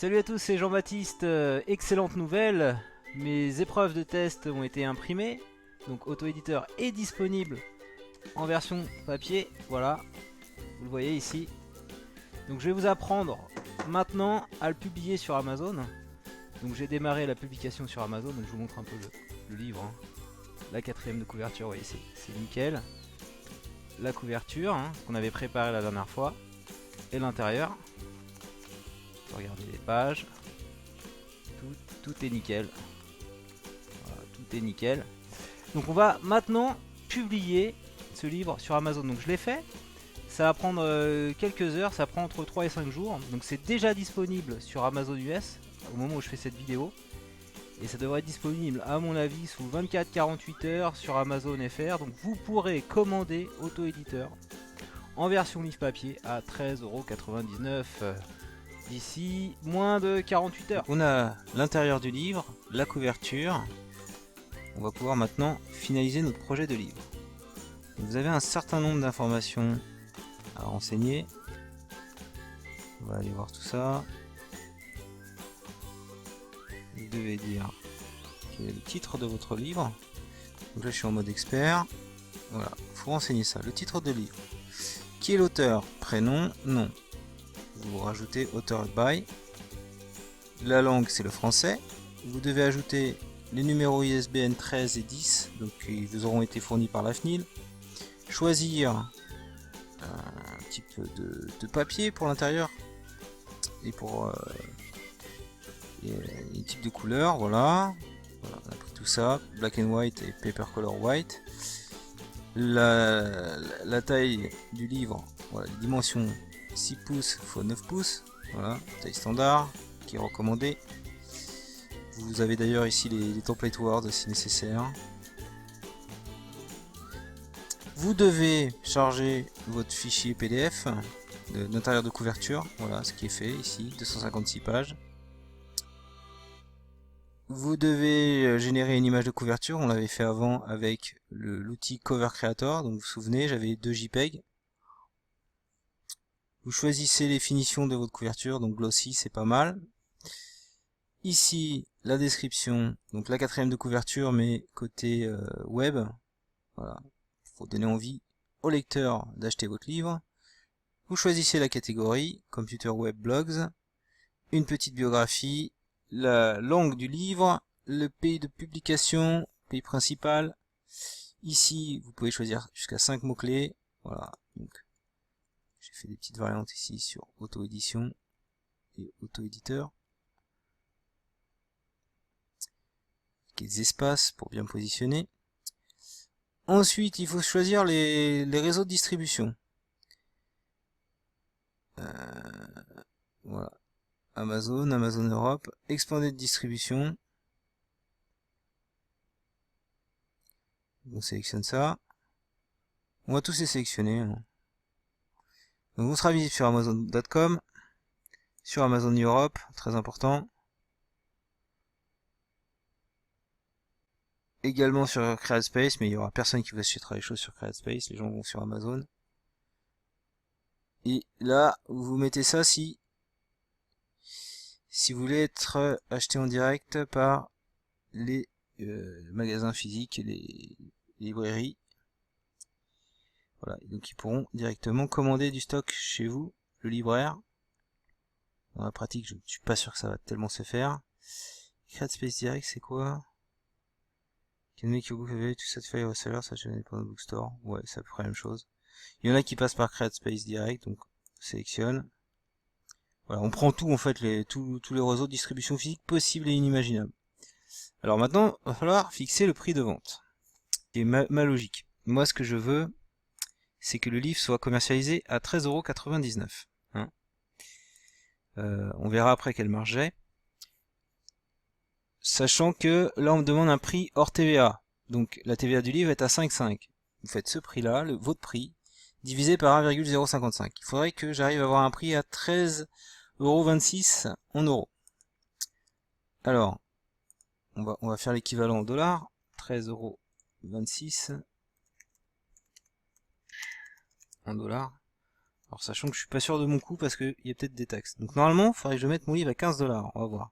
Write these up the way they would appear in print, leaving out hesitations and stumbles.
Salut à tous, c'est Jean-Baptiste. Excellente nouvelle, mes épreuves de test ont été imprimées, donc auto-éditeur est disponible en version papier, voilà, vous le voyez ici. Donc je vais vous apprendre maintenant à le publier sur Amazon. Donc j'ai démarré la publication sur Amazon, donc je vous montre un peu le livre, hein. La quatrième de couverture, vous voyez, c'est nickel. La couverture, hein, qu'on avait préparé la dernière fois, et l'intérieur. Regardez les pages. Tout est nickel. Voilà, tout est nickel. Donc on va maintenant publier ce livre sur Amazon. Donc je l'ai fait. Ça va prendre quelques heures, ça prend entre 3 et 5 jours. Donc c'est déjà disponible sur Amazon US au moment où je fais cette vidéo. Et ça devrait être disponible à mon avis sous 24-48 heures sur Amazon FR. Donc vous pourrez commander auto-éditeur en version livre papier à 13,99 € d'ici moins de 48 heures. Donc on a l'intérieur du livre, la couverture. On va pouvoir maintenant finaliser notre projet de livre. Donc vous avez un certain nombre d'informations à renseigner. On va aller voir tout ça. Vous devez dire quel est le titre de votre livre. Donc là je suis en mode expert. Voilà, il faut renseigner ça. Le titre de livre. Qui est l'auteur? Prénom, nom. Vous rajoutez author by. La langue c'est le français. Vous devez ajouter les numéros ISBN 13 et 10, donc ils vous auront été fournis par la FNIL. Choisir un type de papier pour l'intérieur et pour les types de couleurs, voilà. Voilà, on a pris tout ça, black and white et paper color white. La taille du livre, voilà, les dimensions 6 pouces x 9 pouces, voilà, taille standard qui est recommandée. Vous avez d'ailleurs ici les template Word si nécessaire. Vous devez charger votre fichier PDF de l'intérieur de couverture, voilà ce qui est fait ici, 256 pages. Vous devez générer une image de couverture, on l'avait fait avant avec l'outil Cover Creator, donc vous vous souvenez, j'avais 2 JPEG. Vous choisissez les finitions de votre couverture, donc glossy c'est pas mal. Ici la description, donc la quatrième de couverture mais côté web, voilà, pour donner envie au lecteur d'acheter votre livre. Vous choisissez la catégorie, Computer Web Blogs, une petite biographie, la langue du livre, le pays de publication, pays principal. Ici, vous pouvez choisir jusqu'à 5 mots-clés. Voilà, donc j'ai fait des petites variantes ici sur auto-édition et auto-éditeur. Des espaces pour bien positionner. Ensuite, il faut choisir les réseaux de distribution. Voilà. Amazon, Amazon Europe, expanded distribution. On sélectionne ça. On va tous les sélectionner. Donc on sera visible sur Amazon.com, sur Amazon Europe, très important. Également sur CreateSpace, mais il y aura personne qui va achètera les choses sur CreateSpace, les gens vont sur Amazon. Et là, vous mettez ça si vous voulez être acheté en direct par les magasins physiques et les librairies. Voilà, donc ils pourront directement commander du stock chez vous, le libraire. Dans la pratique, je ne suis pas sûr que ça va tellement se faire. CreateSpace Direct, c'est quoi? Can make your book available to satisfy your sellers such as independent bookstore. Ouais, c'est à peu près la même chose. Il y en a qui passent par CreateSpace Direct, donc on sélectionne. Voilà, on prend tout en fait, tous les réseaux de distribution physique possibles et inimaginables. Alors maintenant, il va falloir fixer le prix de vente. C'est ma logique. Moi, ce que je veux, c'est que le livre soit commercialisé à 13,99 €. Hein, on verra après quelle marge j'ai. Sachant que là, on me demande un prix hors TVA. Donc la TVA du livre est à 5,5. Vous faites ce prix-là, votre prix, divisé par 1,055. Il faudrait que j'arrive à avoir un prix à 13,26 € en euros. Alors, on va faire l'équivalent en dollars. 13,26 € en dollars. Alors sachant que je suis pas sûr de mon coût parce qu'il y a peut-être des taxes. Donc normalement, il faudrait que je mette mon livre à 15 $. On va voir.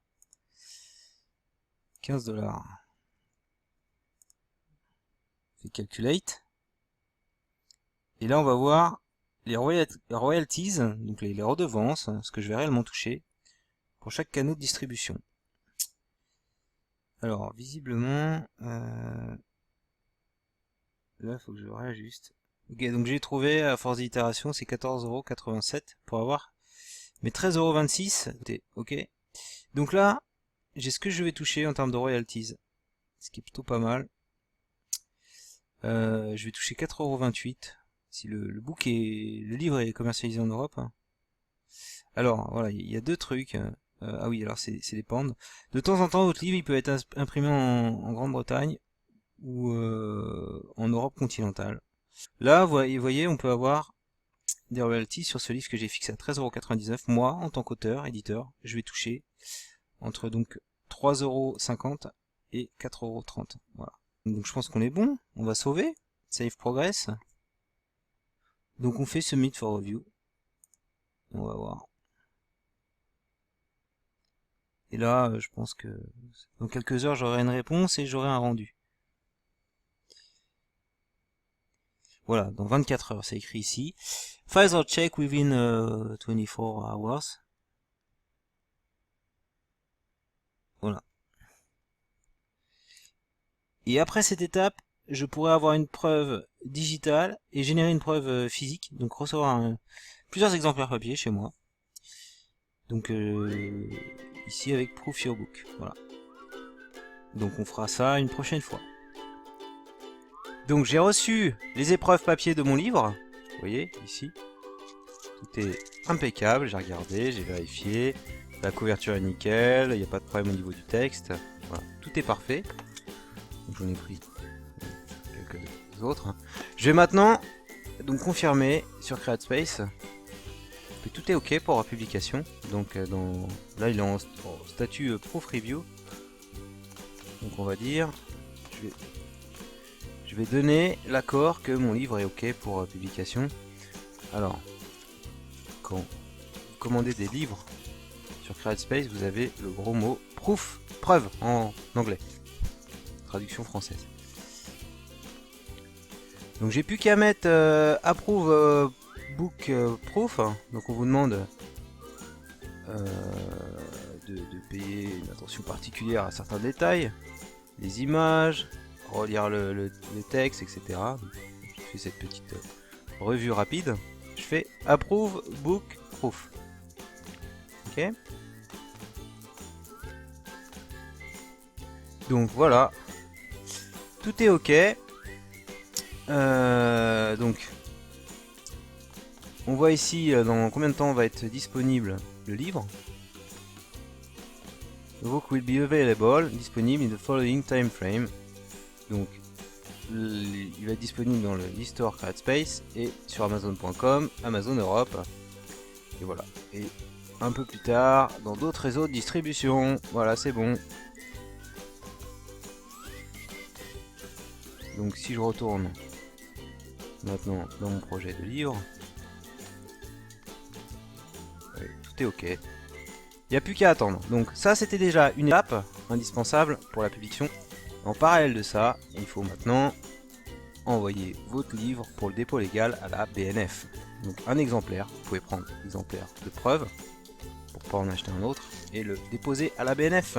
15 $. C'est calculate. Et là on va voir les royalties, donc les redevances, ce que je vais réellement toucher pour chaque canal de distribution. Alors visiblement, là il faut que je réajuste. Ok, donc j'ai trouvé à force d'itération, c'est 14,87 € pour avoir mes 13,26 €. Ok. Donc là, j'ai ce que je vais toucher en termes de royalties, ce qui est plutôt pas mal. Je vais toucher 4,28 € si le livre est commercialisé en Europe. Alors voilà, il y a deux trucs. Ah oui, alors c'est les pentes. De temps en temps, votre livre il peut être imprimé en Grande-Bretagne ou en Europe continentale. Là, vous voyez, on peut avoir des royalties sur ce livre que j'ai fixé à 13,99 €. Moi, en tant qu'auteur, éditeur, je vais toucher entre donc 3,50 € et 4,30 €. Voilà. Donc je pense qu'on est bon. On va sauver. Save progress. Donc on fait submit for review. On va voir. Et là, je pense que dans quelques heures, j'aurai une réponse et j'aurai un rendu. Voilà, dans 24 heures, c'est écrit ici. Files are checked within 24 hours. Voilà. Et après cette étape, je pourrais avoir une preuve digitale et générer une preuve physique. Donc recevoir plusieurs exemplaires papier chez moi. Donc ici avec Proof Your Book. Voilà. Donc on fera ça une prochaine fois. Donc j'ai reçu les épreuves papier de mon livre. Vous voyez ici. Tout est impeccable. J'ai regardé, j'ai vérifié. La couverture est nickel. Il n'y a pas de problème au niveau du texte. Voilà. Tout est parfait. Donc j'en ai pris quelques autres. Je vais maintenant donc confirmer sur CreateSpace que tout est ok pour la publication. Donc là il est en statut Proof Review. Donc on va dire, je vais donner l'accord que mon livre est ok pour publication. Alors, quand vous commandez des livres sur CreateSpace, vous avez le gros mot proof, preuve en anglais, traduction française. Donc j'ai plus qu'à mettre approve book proof. Donc on vous demande de payer une attention particulière à certains détails, les images, relire le texte, etc. Donc, je fais cette petite revue rapide. Je fais approve book proof. Ok. Donc voilà, tout est ok. Donc on voit ici dans combien de temps va être disponible le livre. The book will be available, disponible in the following time frame. Donc il va être disponible dans le e-store CreateSpace et sur Amazon.com, Amazon Europe. Et voilà. Et un peu plus tard dans d'autres réseaux de distribution. Voilà, c'est bon. Donc si je retourne maintenant dans mon projet de livre, oui, tout est ok. Il n'y a plus qu'à attendre. Donc ça c'était déjà une étape indispensable pour la publication. En parallèle de ça, il faut maintenant envoyer votre livre pour le dépôt légal à la BNF. Donc un exemplaire, vous pouvez prendre l'exemplaire de preuve pour pas en acheter un autre et le déposer à la BNF.